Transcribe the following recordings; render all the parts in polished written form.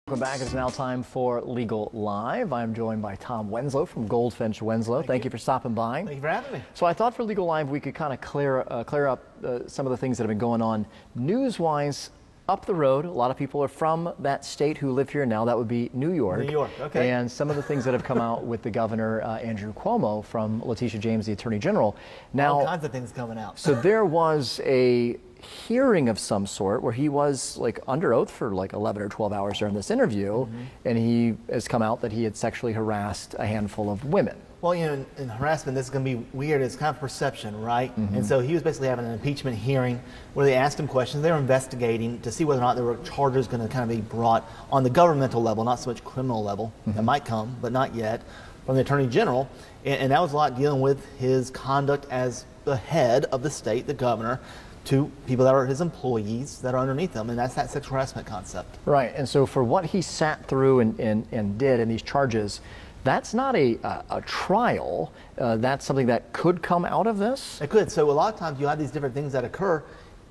Welcome back. It's now time for Legal Live. I'm joined by Tom Winslow from Goldfinch Winslow. Thank you for stopping by. Thank you for having me. So I thought for Legal Live we could kind of clear up some of the things that have been going on news-wise up the road. A lot of people are from that state who live here now. That would be New York. New York, okay. And some of the things that have come out with the governor, Andrew Cuomo, from Letitia James, the Attorney General. Now, all kinds of things coming out. So there was a hearing of some sort where he was like under oath for like 11 or 12 hours during this interview, and he has come out that he had sexually harassed a handful of women. Well, you know, in harassment, this is going to be weird. It's kind of perception, right? And so he was basically having an impeachment hearing where they asked him questions. They were investigating to see whether or not there were charges going to kind of be brought on the governmental level, not so much criminal level. That might come, but not yet, from the Attorney General. And that was a lot dealing with his conduct as the head of the state, the governor, to people that are his employees that are underneath him, and that's that sexual harassment concept. Right, and so for what he sat through and did in these charges, that's not a trial. That's something that could come out of this? It could. So a lot of times you have these different things that occur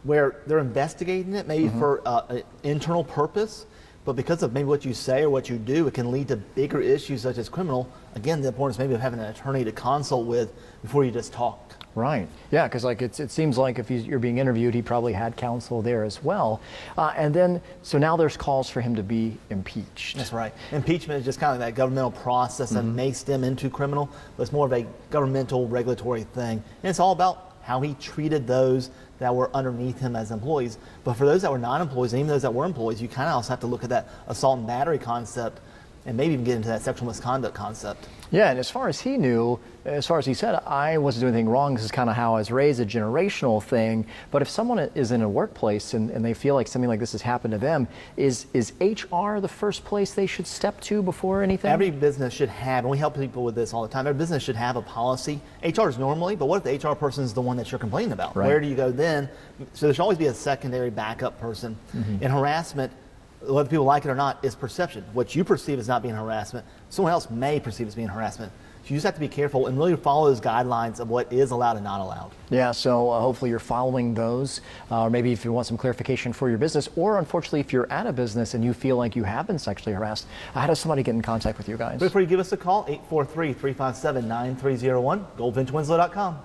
where they're investigating it maybe for an internal purpose, but because of maybe what you say or what you do, it can lead to bigger issues such as criminal. Again, the importance maybe of having an attorney to consult with before you just talk. Right. Yeah, because like it seems like if you're being interviewed, he probably had counsel there as well. And then, so now there's calls for him to be impeached. That's right. Impeachment is just kind of that governmental process that makes them into criminal, but it's more of a governmental regulatory thing. And it's all about how he treated those that were underneath him as employees. But for those that were not employees, and even those that were employees, you kind of also have to look at that assault and battery concept and maybe even get into that sexual misconduct concept. Yeah, and as far as he knew, as far as he said, I wasn't doing anything wrong. This is kind of how I was raised, a generational thing. But if someone is in a workplace and they feel like something like this has happened to them, is HR the first place they should step to before anything? Every business should have, and we help people with this all the time, every business should have a policy. HR is normally, but what if the HR person is the one that you're complaining about? Right. Where do you go then? So there should always be a secondary backup person. In harassment, whether people like it or not, is perception. What you perceive as not being harassment, someone else may perceive as being harassment. So you just have to be careful and really follow those guidelines of what is allowed and not allowed. Yeah, so hopefully you're following those. Or maybe if you want some clarification for your business, or unfortunately if you're at a business and you feel like you have been sexually harassed, how does somebody get in contact with you guys? Before you give us a call, 843-357-9301, goldfinchwinslow.com.